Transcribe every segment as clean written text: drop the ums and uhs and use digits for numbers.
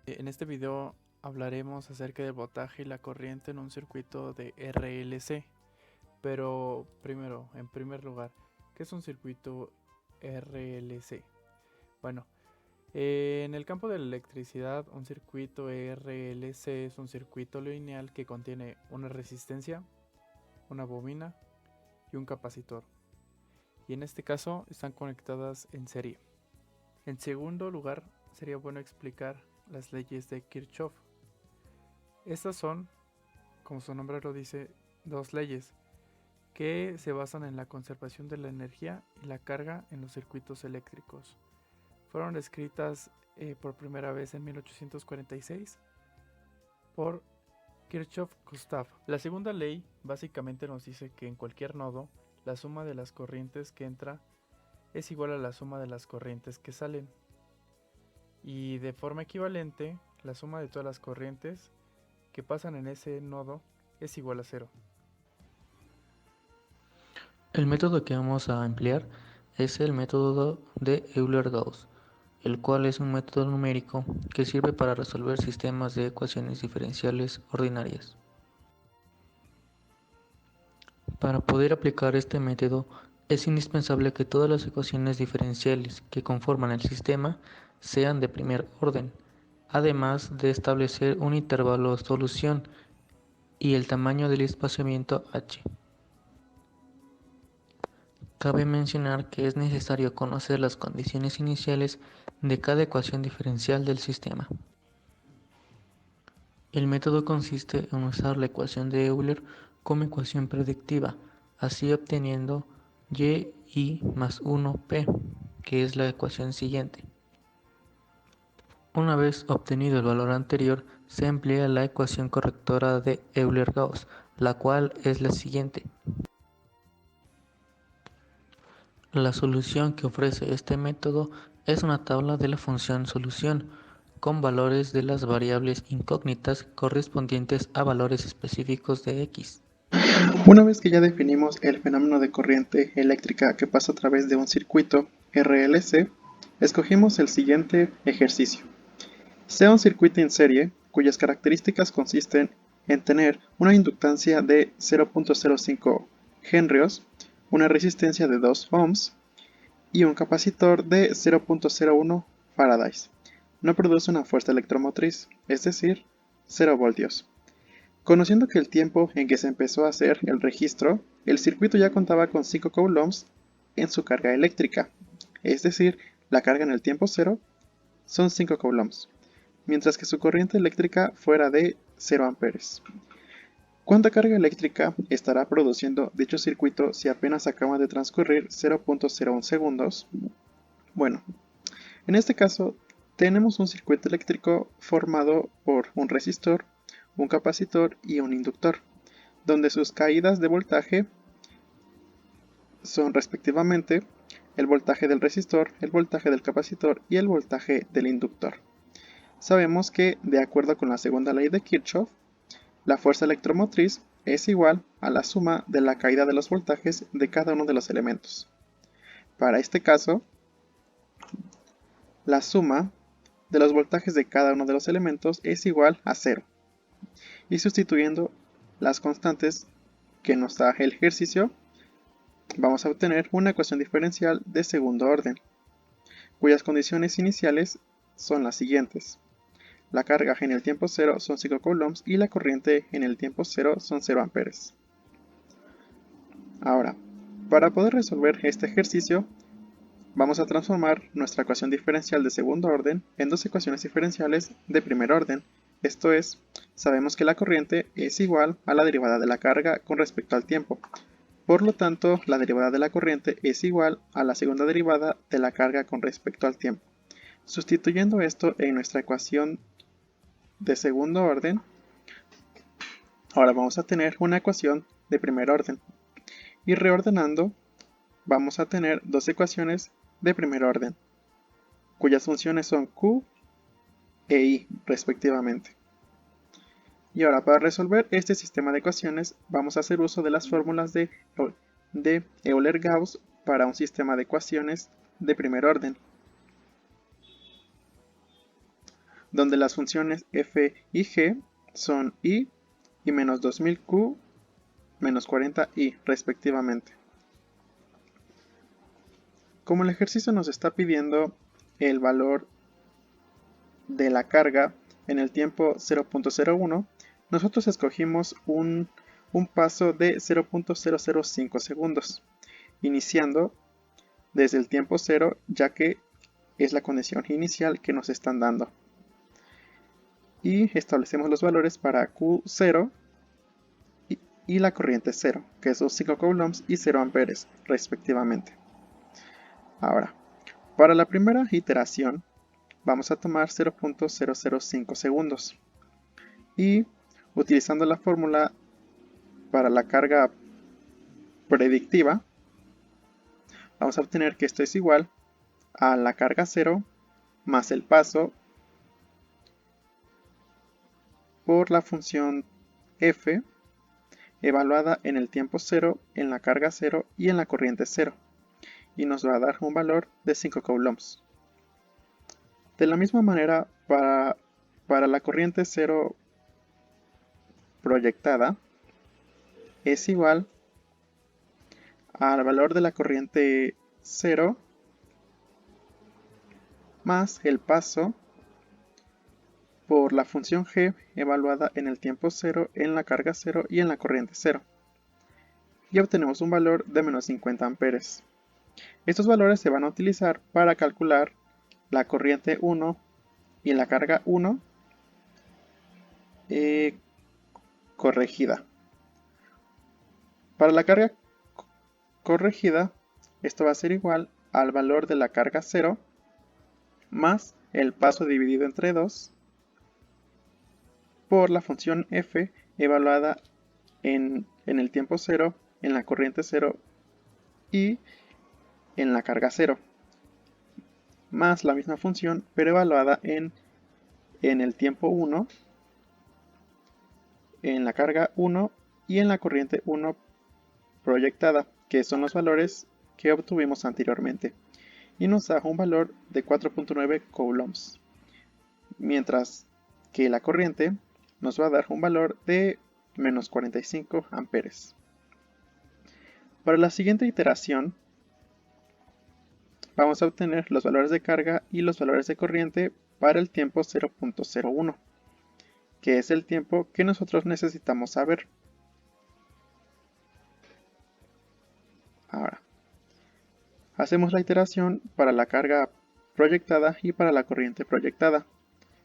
En este video hablaremos acerca del voltaje y la corriente en un circuito de RLC. Pero primero, en primer lugar, ¿qué es un circuito RLC? Bueno, en el campo de la electricidad, un circuito RLC es un circuito lineal que contiene una resistencia, una bobina y un capacitor. Y en este caso están conectadas en serie. En segundo lugar, sería bueno explicar las leyes de Kirchhoff. Estas son, como su nombre lo dice, dos leyes que se basan en la conservación de la energía y la carga en los circuitos eléctricos. Fueron escritas por primera vez en 1846 por Kirchhoff Gustav. La segunda ley básicamente nos dice que en cualquier nodo la suma de las corrientes que entra es igual a la suma de las corrientes que salen. Y de forma equivalente, la suma de todas las corrientes que pasan en ese nodo es igual a cero. El método que vamos a emplear es el método de Euler-Gauss, el cual es un método numérico que sirve para resolver sistemas de ecuaciones diferenciales ordinarias. Para poder aplicar este método, es indispensable que todas las ecuaciones diferenciales que conforman el sistema sean de primer orden, además de establecer un intervalo de solución y el tamaño del espaciamiento h. Cabe mencionar que es necesario conocer las condiciones iniciales de cada ecuación diferencial del sistema. El método consiste en usar la ecuación de Euler como ecuación predictiva, así obteniendo y más 1p, que es la ecuación siguiente. Una vez obtenido el valor anterior, se emplea la ecuación correctora de Euler-Gauss, la cual es la siguiente. La solución que ofrece este método es una tabla de la función solución, con valores de las variables incógnitas correspondientes a valores específicos de x. Una vez que ya definimos el fenómeno de corriente eléctrica que pasa a través de un circuito RLC, escogimos el siguiente ejercicio. Sea un circuito en serie cuyas características consisten en tener una inductancia de 0.05 henrios, una resistencia de 2 ohms y un capacitor de 0.01 farads. No produce una fuerza electromotriz, es decir, 0 voltios. Conociendo que el tiempo en que se empezó a hacer el registro, el circuito ya contaba con 5 coulombs en su carga eléctrica, es decir, la carga en el tiempo cero son 5 coulombs, mientras que su corriente eléctrica fuera de 0 amperes. ¿Cuánta carga eléctrica estará produciendo dicho circuito si apenas acaban de transcurrir 0.01 segundos? Bueno, en este caso tenemos un circuito eléctrico formado por un resistor, un capacitor y un inductor, donde sus caídas de voltaje son respectivamente el voltaje del resistor, el voltaje del capacitor y el voltaje del inductor. Sabemos que, de acuerdo con la segunda ley de Kirchhoff, la fuerza electromotriz es igual a la suma de la caída de los voltajes de cada uno de los elementos. Para este caso, la suma de los voltajes de cada uno de los elementos es igual a 0. Y sustituyendo las constantes que nos da el ejercicio, vamos a obtener una ecuación diferencial de segundo orden, cuyas condiciones iniciales son las siguientes. La carga en el tiempo 0 son 5 coulombs y la corriente en el tiempo 0 son 0 amperes. Ahora, para poder resolver este ejercicio, vamos a transformar nuestra ecuación diferencial de segundo orden en dos ecuaciones diferenciales de primer orden. Esto es, sabemos que la corriente es igual a la derivada de la carga con respecto al tiempo. Por lo tanto, la derivada de la corriente es igual a la segunda derivada de la carga con respecto al tiempo. Sustituyendo esto en nuestra ecuación de segundo orden, ahora vamos a tener una ecuación de primer orden. Y reordenando, vamos a tener dos ecuaciones de primer orden, cuyas funciones son Q e I respectivamente. Y ahora para resolver este sistema de ecuaciones vamos a hacer uso de las fórmulas de Euler-Gauss para un sistema de ecuaciones de primer orden. donde las funciones f y g son i y menos 2000q menos 40i respectivamente. Como el ejercicio nos está pidiendo el valor de la carga en el tiempo 0.01, nosotros escogimos un paso de 0.005 segundos, iniciando desde el tiempo 0, ya que es la condición inicial que nos están dando. Y establecemos los valores para Q0 y la corriente 0, que son 5 coulombs y 0 amperes respectivamente. Ahora, para la primera iteración vamos a tomar 0.005 segundos y utilizando la fórmula para la carga predictiva vamos a obtener que esto es igual a la carga 0 más el paso por la función f evaluada en el tiempo 0, en la carga 0 y en la corriente 0, y nos va a dar un valor de 5 coulombs. De la misma manera, para la corriente 0 proyectada es igual al valor de la corriente 0 más el paso por la función g evaluada en el tiempo 0, en la carga 0 y en la corriente 0. Y obtenemos un valor de menos 50 amperes. Estos valores se van a utilizar para calcular la corriente 1 y la carga 1 corregida. Para la carga corregida, esto va a ser igual al valor de la carga 0 más el paso dividido entre 2 por la función f evaluada en el tiempo 0, en la corriente 0 y en la carga 0, más la misma función pero evaluada en el tiempo 1, en la carga 1 y en la corriente 1 proyectada, que son los valores que obtuvimos anteriormente, y nos da un valor de 4.9 coulombs, mientras que la corriente nos va a dar un valor de menos 45 amperes. Para la siguiente iteración vamos a obtener los valores de carga y los valores de corriente para el tiempo 0.01, que es el tiempo que nosotros necesitamos saber. Ahora, hacemos la iteración para la carga proyectada y para la corriente proyectada,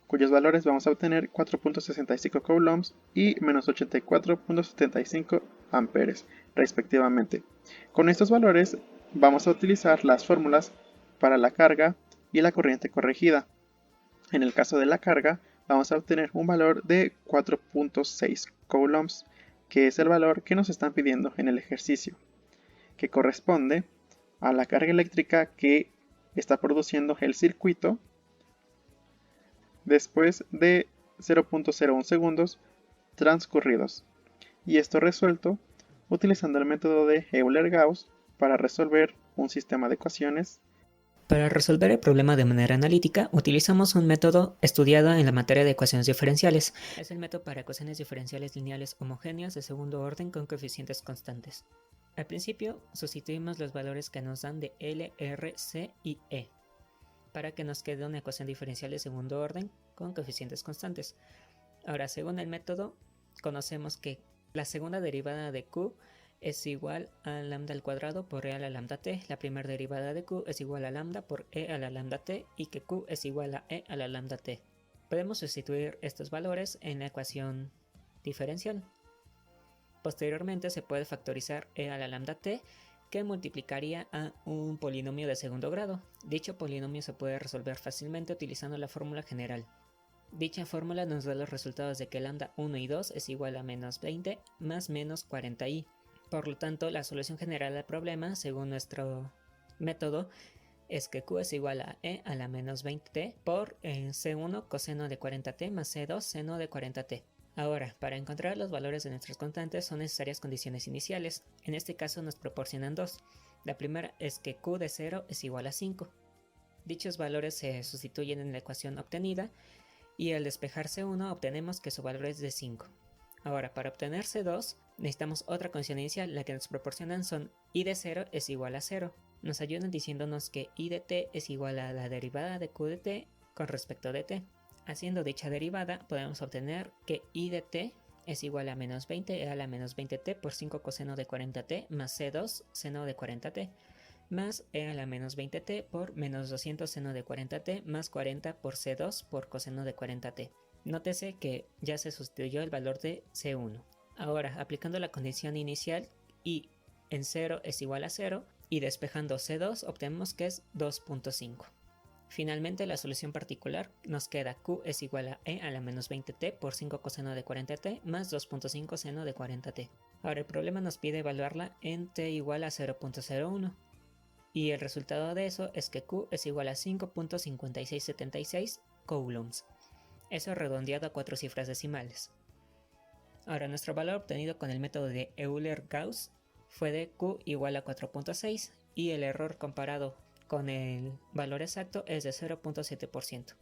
cuyos valores vamos a obtener 4.65 coulombs y menos 84.75 amperes, respectivamente. Con estos valores vamos a utilizar las fórmulas para la carga y la corriente corregida. En el caso de la carga, vamos a obtener un valor de 4.6 coulombs, que es el valor que nos están pidiendo en el ejercicio, que corresponde a la carga eléctrica que está produciendo el circuito después de 0.01 segundos transcurridos, y esto resuelto utilizando el método de Euler-Gauss para resolver un sistema de ecuaciones. Para resolver el problema de manera analítica, utilizamos un método estudiado en la materia de ecuaciones diferenciales. Es el método para ecuaciones diferenciales lineales homogéneas de segundo orden con coeficientes constantes. Al principio, sustituimos los valores que nos dan de L, R, C y E, para que nos quede una ecuación diferencial de segundo orden con coeficientes constantes. Ahora, según el método, conocemos que la segunda derivada de Q es igual a lambda al cuadrado por E a la lambda t, la primera derivada de Q es igual a lambda por E a la lambda t y que Q es igual a E a la lambda t. Podemos sustituir estos valores en la ecuación diferencial. Posteriormente se puede factorizar E a la lambda t, que multiplicaría a un polinomio de segundo grado. Dicho polinomio se puede resolver fácilmente utilizando la fórmula general. Dicha fórmula nos da los resultados de que lambda 1 y 2 es igual a menos 20 más menos 40i. Por lo tanto, la solución general al problema, según nuestro método, es que Q es igual a E a la menos 20t por C1 coseno de 40t más C2 seno de 40t. Ahora, para encontrar los valores de nuestras constantes son necesarias condiciones iniciales. En este caso nos proporcionan dos. La primera es que Q de 0 es igual a 5. Dichos valores se sustituyen en la ecuación obtenida y al despejar C1 obtenemos que su valor es de 5. Ahora, para obtener C2 necesitamos otra condición inicial. La que nos proporcionan son y de 0 es igual a 0. Nos ayudan diciéndonos que y de t es igual a la derivada de q de t con respecto de t. Haciendo dicha derivada podemos obtener que y de t es igual a menos 20 a la menos 20t por 5 coseno de 40t más C2 seno de 40t más e a la menos 20t por menos 200 seno de 40t más 40 por C2 por coseno de 40t. Nótese que ya se sustituyó el valor de C1. Ahora, aplicando la condición inicial y en 0 es igual a 0 y despejando C2 obtenemos que es 2.5. Finalmente, la solución particular nos queda q es igual a e a la menos 20t por 5 coseno de 40t más 2.5 seno de 40t. Ahora el problema nos pide evaluarla en t igual a 0.01 y el resultado de eso es que q es igual a 5.5676 coulombs. Eso redondeado a 4 cifras decimales. Ahora nuestro valor obtenido con el método de Euler-Gauss fue de q igual a 4.6 y el error comparado con el valor exacto es de 0.7%.